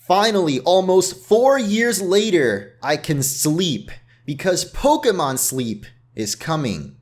Finally, almost 4 years later, I can sleep because Pokemon Sleep is coming.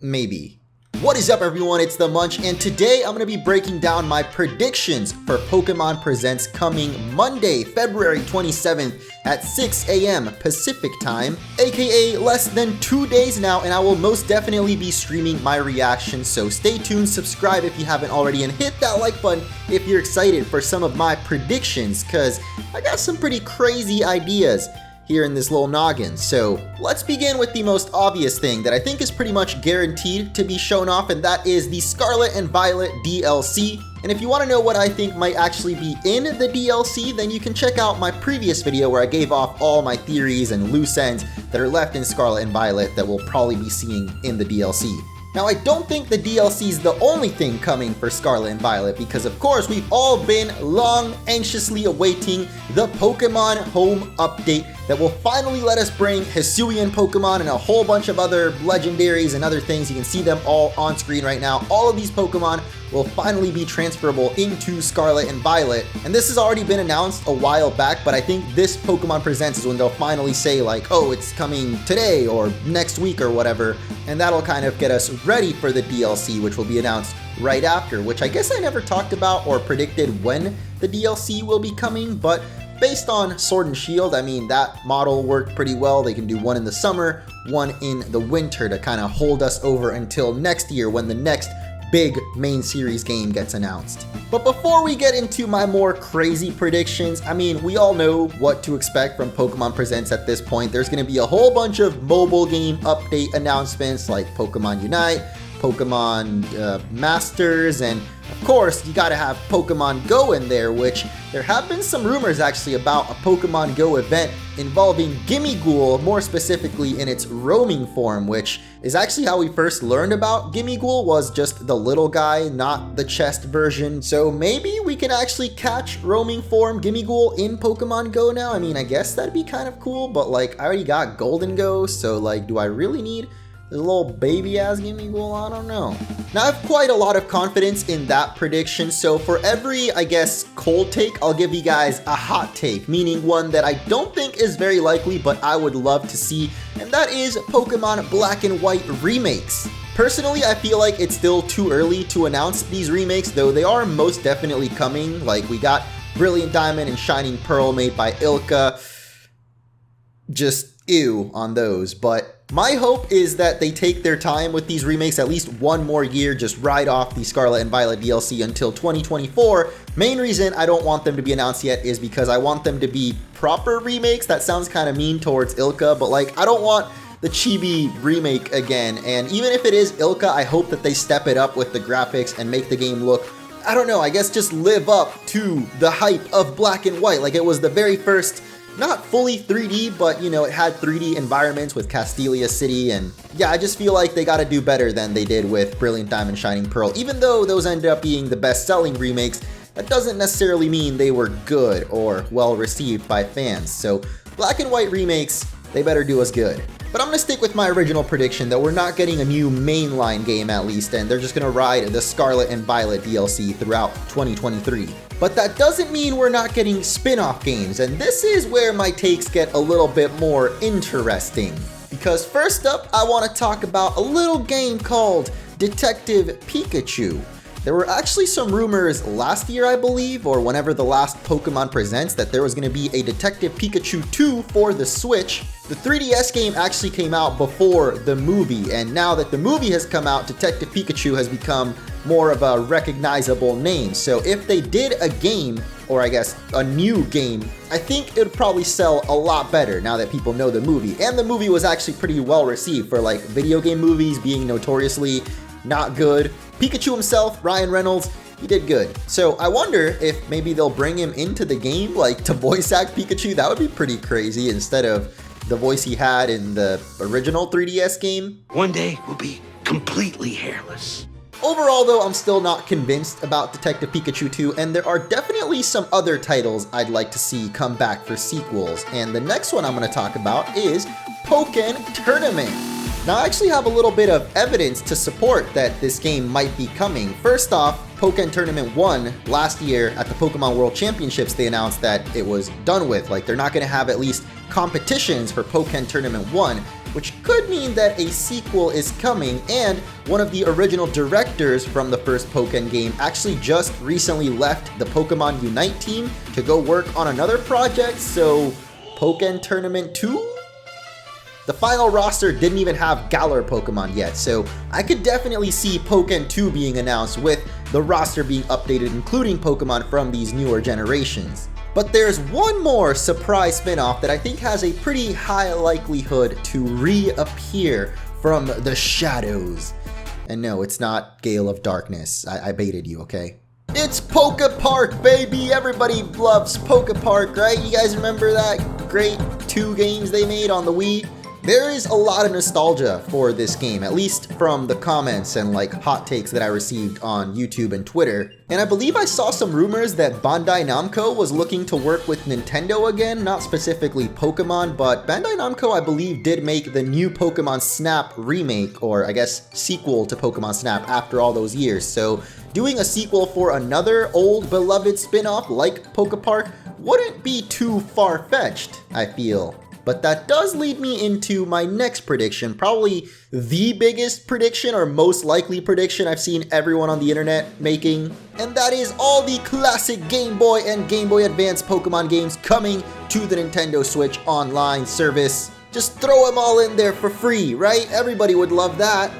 Maybe. What is up, everyone? It's the Munch, and today I'm going to be breaking down my predictions for Pokemon Presents coming Monday, February 27th at 6 a.m. Pacific time, aka less than 2 days now, and I will most definitely be streaming my reaction, so stay tuned, subscribe if you haven't already, and hit that like button if you're excited for some of my predictions, because I got some pretty crazy ideas here in this little noggin. So let's begin with the most obvious thing that I think is pretty much guaranteed to be shown off, and that is the Scarlet and Violet DLC. And if you want to know what I think might actually be in the DLC, then you can check out my previous video where I gave off all my theories and loose ends that are left in Scarlet and Violet that we'll probably be seeing in the DLC. Now, I don't think the DLC is the only thing coming for Scarlet and Violet because, of course, we've all been long, anxiously awaiting the Pokemon Home update that will finally let us bring Hisuian Pokemon and a whole bunch of other legendaries and other things. You can see them all on screen right now. All of these Pokemon will finally be transferable into Scarlet and Violet. And this has already been announced a while back, but I think this Pokemon Presents is when they'll finally say like, oh, it's coming today or next week or whatever. And that'll kind of get us ready for the DLC, which will be announced right after, which I guess I never talked about or predicted when the DLC will be coming, but based on Sword and Shield, I mean, that model worked pretty well. They can do one in the summer, one in the winter to kind of hold us over until next year when the next big main series game gets announced. But before we get into my more crazy predictions, I mean, we all know what to expect from Pokemon Presents at this point. There's going to be a whole bunch of mobile game update announcements like Pokemon Unite, Pokemon Masters, and of course, you gotta have Pokemon Go in there, which there have been some rumors actually about a Pokemon Go event involving Gimmighoul, more specifically in its roaming form, which is actually how we first learned about Gimmighoul, was just the little guy, not the chest version. So maybe we can actually catch roaming form Gimmighoul in Pokemon Go now. I mean, I guess that'd be kind of cool, but like, I already got Golden Go, so like, do I really need this little baby-ass Gimmighoul? I don't know. Now, I have quite a lot of confidence in that prediction, so for every, I guess, cold take, I'll give you guys a hot take, meaning one that I don't think is very likely, but I would love to see, and that is Pokemon Black and White Remakes. Personally, I feel like it's still too early to announce these remakes, though they are most definitely coming. Like, we got Brilliant Diamond and Shining Pearl made by Ilka. Just ew on those, but my hope is that they take their time with these remakes at least one more year, just ride off the Scarlet and Violet DLC until 2024. Main reason I don't want them to be announced yet is because I want them to be proper remakes. That sounds kind of mean towards Ilka, but like, I don't want the chibi remake again. And even if it is Ilka, I hope that they step it up with the graphics and make the game look, I don't know, I guess just live up to the hype of Black and White. Like, it was the very first, not fully 3D, but you know, it had 3D environments with Castelia City, and yeah, I just feel like they gotta do better than they did with Brilliant Diamond, Shining Pearl. Even though those ended up being the best-selling remakes, that doesn't necessarily mean they were good or well-received by fans. So Black and White remakes, they better do us good. But I'm gonna stick with my original prediction that we're not getting a new mainline game at least, and they're just gonna ride the Scarlet and Violet DLC throughout 2023. But that doesn't mean we're not getting spin-off games, and this is where my takes get a little bit more interesting. Because first up, I want to talk about a little game called Detective Pikachu. There were actually some rumors last year, I believe, or whenever the last Pokemon Presents, that there was going to be a Detective Pikachu 2 for the Switch. The 3DS game actually came out before the movie, and now that the movie has come out, Detective Pikachu has become more of a recognizable name. So if they did a game, or I guess a new game, I think it would probably sell a lot better now that people know the movie. And the movie was actually pretty well received for like video game movies being notoriously not good. Pikachu himself, Ryan Reynolds, he did good. So I wonder if maybe they'll bring him into the game, like to voice act Pikachu. That would be pretty crazy instead of the voice he had in the original 3DS game. One day we'll be completely hairless. Overall though, I'm still not convinced about Detective Pikachu 2, and there are definitely some other titles I'd like to see come back for sequels. And the next one I'm going to talk about is Pokken Tournament. Now I actually have a little bit of evidence to support that this game might be coming. First off, Pokken Tournament 1 last year at the Pokemon World Championships, they announced that it was done with. Like, they're not going to have at least competitions for Pokken Tournament 1, which could mean that a sequel is coming, and one of the original directors from the first Pokken game actually just recently left the Pokemon Unite team to go work on another project, so Pokken Tournament 2? The final roster didn't even have Galar Pokemon yet, so I could definitely see Pokken 2 being announced with the roster being updated, including Pokemon from these newer generations. But there's one more surprise spin-off that I think has a pretty high likelihood to reappear from the shadows. And no, it's not Gale of Darkness. I baited you, okay? It's Pokmon Park, baby! Everybody loves Pokmon Park, right? You guys remember that great 2 games they made on the Wii? There is a lot of nostalgia for this game, at least from the comments and like hot takes that I received on YouTube and Twitter. And I believe I saw some rumors that Bandai Namco was looking to work with Nintendo again, not specifically Pokemon, but Bandai Namco, I believe, did make the new Pokemon Snap remake, or I guess sequel to Pokemon Snap after all those years. So doing a sequel for another old beloved spin-off like Pokmon Park wouldn't be too far-fetched, I feel. But that does lead me into my next prediction, probably the biggest prediction or most likely prediction I've seen everyone on the internet making, and that is all the classic Game Boy and Game Boy Advance Pokemon games coming to the Nintendo Switch online service. Just throw them all in there for free, right? Everybody would love that.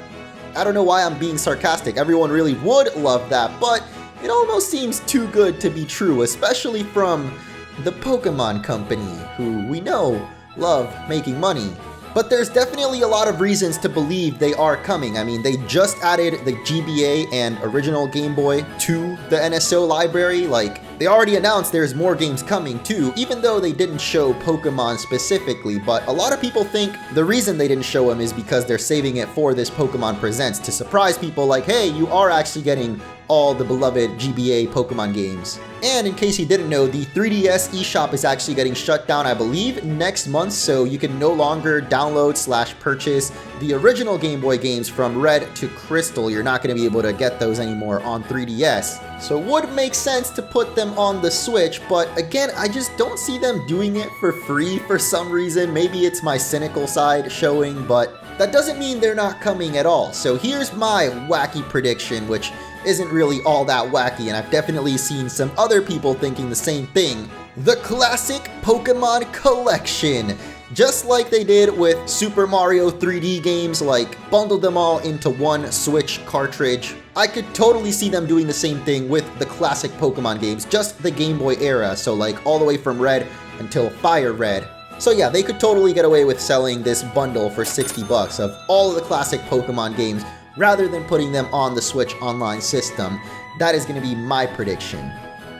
I don't know why I'm being sarcastic, everyone really would love that, but it almost seems too good to be true, especially from the Pokemon Company, who we know love making money. But there's definitely a lot of reasons to believe they are coming. I mean, they just added the GBA and original Game Boy to the NSO library. Like, they already announced there's more games coming too, even though they didn't show Pokemon specifically. But a lot of people think the reason they didn't show them is because they're saving it for this Pokemon Presents to surprise people like, hey, you are actually getting all the beloved GBA Pokemon games. And in case you didn't know, the 3DS eShop is actually getting shut down, I believe, next month, so you can no longer download/purchase the original Game Boy games from Red to Crystal. You're not going to be able to get those anymore on 3DS. So it would make sense to put them on the Switch, but again, I just don't see them doing it for free for some reason. Maybe it's my cynical side showing, but that doesn't mean they're not coming at all. So here's my wacky prediction, which isn't really all that wacky, and I've definitely seen some other people thinking the same thing. The classic Pokemon collection. Just like they did with Super Mario 3D games, like bundled them all into one Switch cartridge. I could totally see them doing the same thing with the classic Pokemon games, just the Game Boy era, so like all the way from Red until Fire Red. So yeah, they could totally get away with selling this bundle for $60 of all of the classic Pokemon games, rather than putting them on the Switch online system. That is going to be my prediction.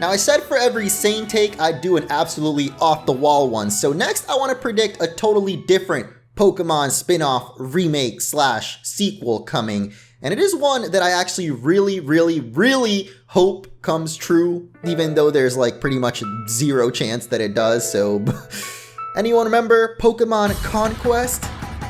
Now, I said for every sane take, I'd do an absolutely off-the-wall one. So next, I want to predict a totally different Pokemon spin-off remake / sequel coming. And it is one that I actually really hope comes true, even though there's like pretty much 0 chance that it does, so... Anyone remember Pokemon Conquest?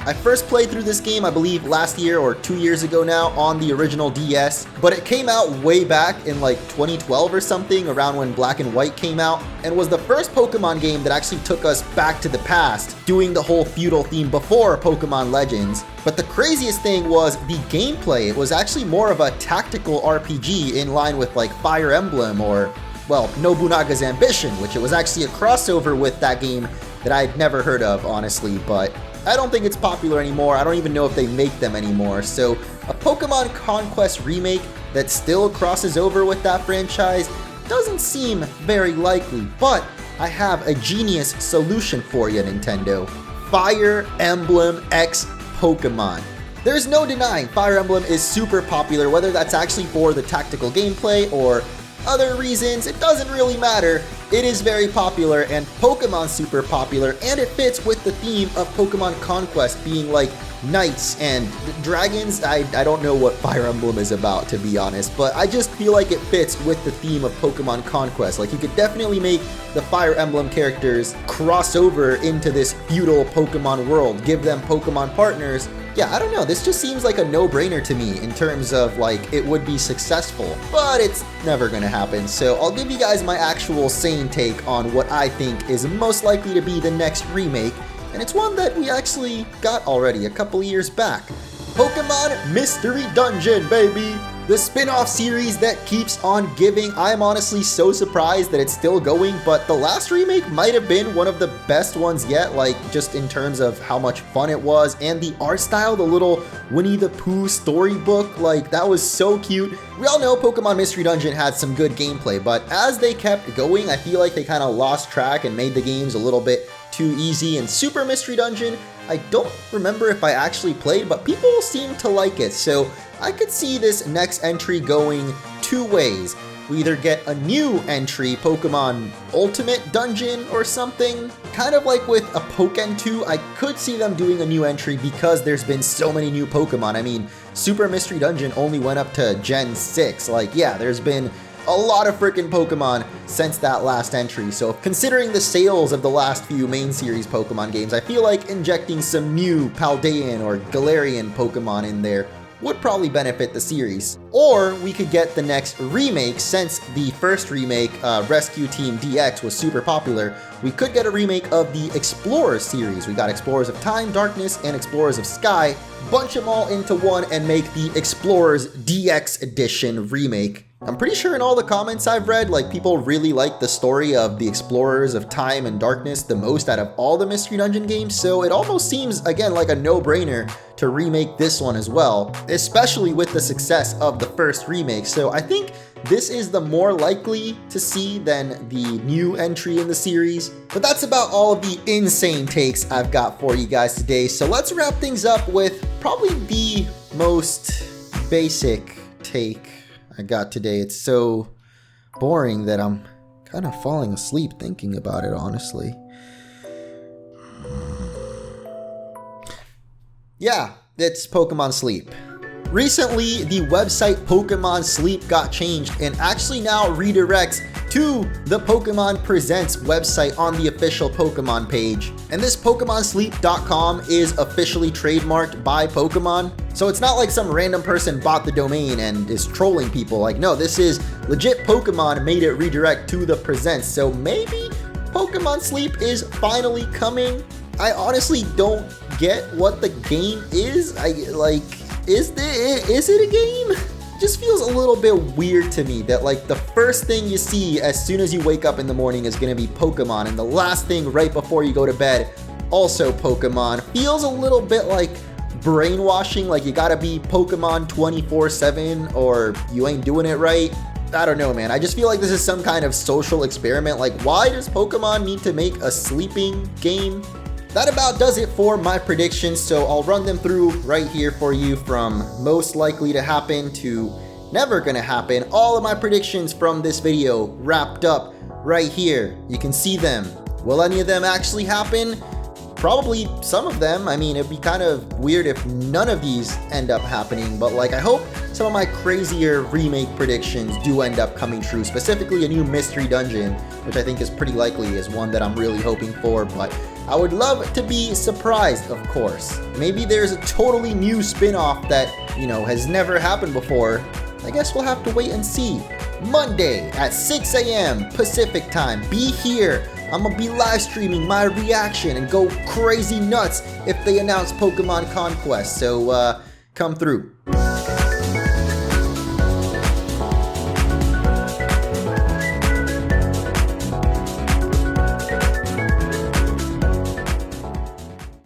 I first played through this game, I believe, last year or 2 years ago now on the original DS, but it came out way back in like 2012 or something, around when Black and White came out, and was the first Pokemon game that actually took us back to the past, doing the whole feudal theme before Pokemon Legends. But the craziest thing was the gameplay. It was actually more of a tactical RPG in line with like Fire Emblem or, well, Nobunaga's Ambition, which it was actually a crossover with that game that I'd never heard of, honestly, but I don't think it's popular anymore. I don't even know if they make them anymore. So a Pokemon Conquest remake that still crosses over with that franchise doesn't seem very likely, but I have a genius solution for you, Nintendo. Fire Emblem X Pokemon. There's no denying Fire Emblem is super popular, whether that's actually for the tactical gameplay or other reasons, it doesn't really matter. It is very popular, and Pokemon's super popular, and it fits with the theme of Pokemon Conquest being like knights and dragons. I don't know what Fire Emblem is about, to be honest, but I just feel like it fits with the theme of Pokemon Conquest. Like, you could definitely make the Fire Emblem characters cross over into this feudal Pokemon world, give them Pokemon partners, Yeah, I don't know, this just seems like a no-brainer to me in terms of like it would be successful, but it's never gonna happen. So I'll give you guys my actual sane take on what I think is most likely to be the next remake, and it's one that we actually got already a couple years back. Pokemon Mystery Dungeon, baby! The spin-off series that keeps on giving. I'm honestly so surprised that it's still going, but the last remake might have been one of the best ones yet, like just in terms of how much fun it was, and the art style, the little Winnie the Pooh storybook, like that was so cute. We all know Pokemon Mystery Dungeon had some good gameplay, but as they kept going, I feel like they kind of lost track and made the games a little bit too easy. And Super Mystery Dungeon, I don't remember if I actually played, but people seem to like it, so I could see this next entry going two ways. We either get a new entry, Pokemon Ultimate Dungeon or something, kind of like with a Pokken 2, I could see them doing a new entry because there's been so many new Pokemon. I mean, Super Mystery Dungeon only went up to Gen 6, like yeah, there's been a lot of freaking Pokemon since that last entry, so considering the sales of the last few main series Pokemon games, I feel like injecting some new Paldean or Galarian Pokemon in there would probably benefit the series. Or we could get the next remake, since the first remake, Rescue Team DX, was super popular. We could get a remake of the Explorers series. We got Explorers of Time, Darkness, and Explorers of Sky. Bunch them all into one and make the Explorers DX Edition remake. I'm pretty sure in all the comments I've read, like people really like the story of the Explorers of Time and Darkness the most out of all the Mystery Dungeon games, so it almost seems, again, like a no-brainer to remake this one as well, especially with the success of the first remake. So I think this is the more likely to see than the new entry in the series. But that's about all of the insane takes I've got for you guys today, so let's wrap things up with probably the most basic take I got today. It's so boring that I'm kind of falling asleep thinking about it, honestly. Yeah, it's Pokemon Sleep. Recently, the website Pokemon Sleep got changed and actually now redirects to the Pokemon Presents website on the official Pokemon page. And this PokemonSleep.com is officially trademarked by Pokemon. So it's not like some random person bought the domain and is trolling people. Like, no, this is legit Pokemon made it redirect to the Presents. So maybe Pokemon Sleep is finally coming. I honestly don't get what the game is. Is it a game? Just feels a little bit weird to me that like the first thing you see as soon as you wake up in the morning is gonna be Pokemon, and the last thing right before you go to bed, also Pokemon. Feels a little bit like brainwashing, like you gotta be Pokemon 24/7 or you ain't doing it right. I don't know, man. I just feel like this is some kind of social experiment. Like, why does Pokemon need to make a sleeping game? That about does it for my predictions, so I'll run them through right here for you, from most likely to happen to never gonna happen. All of my predictions from this video wrapped up right here. You can see them. Will any of them actually happen? Probably some of them. I mean, it'd be kind of weird if none of these end up happening, but like I hope some of my crazier remake predictions do end up coming true, specifically a new Mystery Dungeon, which I think is pretty likely, is one that I'm really hoping for, but I would love to be surprised, of course. Maybe there's a totally new spin-off that, you know, has never happened before. I guess we'll have to wait and see. Monday at 6 a.m. Pacific time, be here. I'm gonna be live streaming my reaction and go crazy nuts if they announce Pokemon Conquest, so come through.